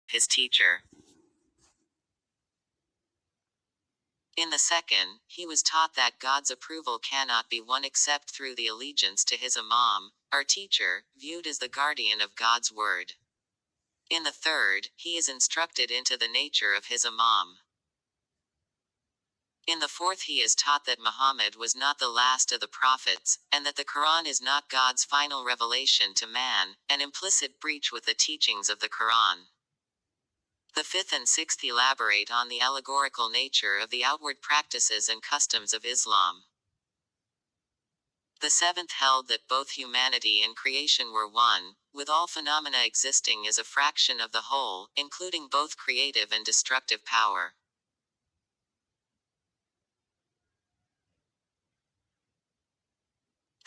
His teacher. In the second, he was taught that God's approval cannot be won except through the allegiance to his imam, or teacher, viewed as the guardian of God's word. In the third, he is instructed into the nature of his imam. In the fourth, he is taught that Muhammad was not the last of the prophets, and that the Quran is not God's final revelation to man, an implicit breach with the teachings of the Quran. The fifth and sixth elaborate on the allegorical nature of the outward practices and customs of Islam. The seventh held that both humanity and creation were one, with all phenomena existing as a fraction of the whole, including both creative and destructive power.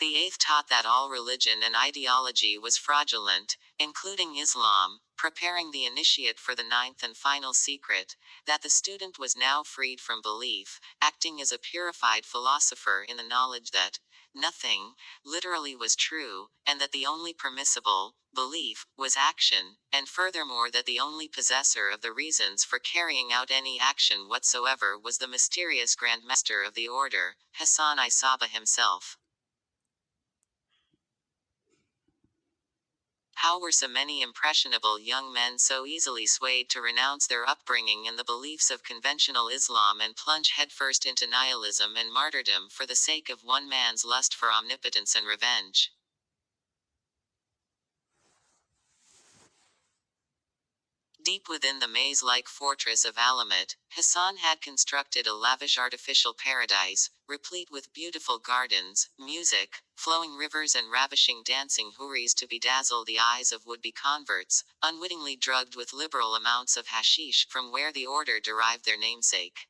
The eighth taught that all religion and ideology was fraudulent, including Islam, preparing the initiate for the ninth and final secret, that the student was now freed from belief, acting as a purified philosopher in the knowledge that nothing, literally, was true, and that the only permissible belief was action, and furthermore that the only possessor of the reasons for carrying out any action whatsoever was the mysterious Grand Master of the order, Hassan I Saba himself. How were so many impressionable young men so easily swayed to renounce their upbringing and the beliefs of conventional Islam and plunge headfirst into nihilism and martyrdom for the sake of one man's lust for omnipotence and revenge? Deep within the maze-like fortress of Alamut, Hassan had constructed a lavish artificial paradise, replete with beautiful gardens, music, flowing rivers and ravishing dancing houris to bedazzle the eyes of would-be converts, unwittingly drugged with liberal amounts of hashish, from where the order derived their namesake.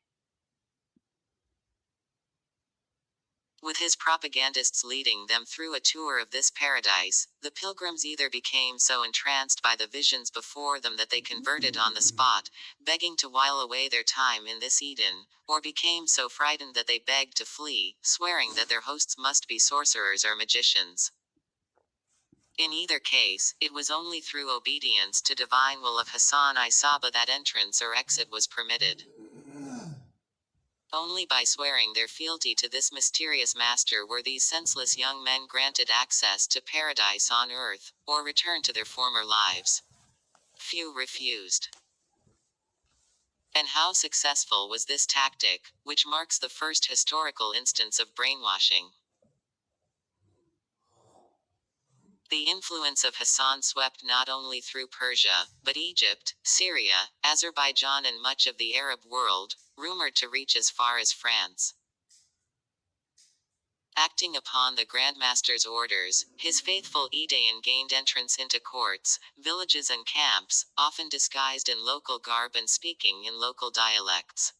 With his propagandists leading them through a tour of this paradise, the pilgrims either became so entranced by the visions before them that they converted on the spot, begging to while away their time in this Eden, or became so frightened that they begged to flee, swearing that their hosts must be sorcerers or magicians. In either case, it was only through obedience to divine will of Hassan I Saba that entrance or exit was permitted. Only by swearing their fealty to this mysterious master were these senseless young men granted access to paradise on earth, or return to their former lives. Few refused. And how successful was this tactic, which marks the first historical instance of brainwashing? The influence of Hassan swept not only through Persia, but Egypt, Syria, Azerbaijan and much of the Arab world, rumored to reach as far as France. Acting upon the Grandmaster's orders, his faithful Edain gained entrance into courts, villages and camps, often disguised in local garb and speaking in local dialects.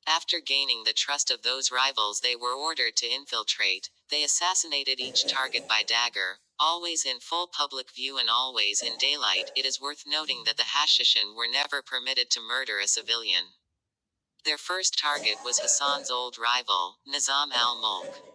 After gaining the trust of those rivals they were ordered to infiltrate, they assassinated each target by dagger, always in full public view and always in daylight. It is worth noting that the Hashishin were never permitted to murder a civilian. Their first target was Hassan's old rival, Nizam al-Mulk.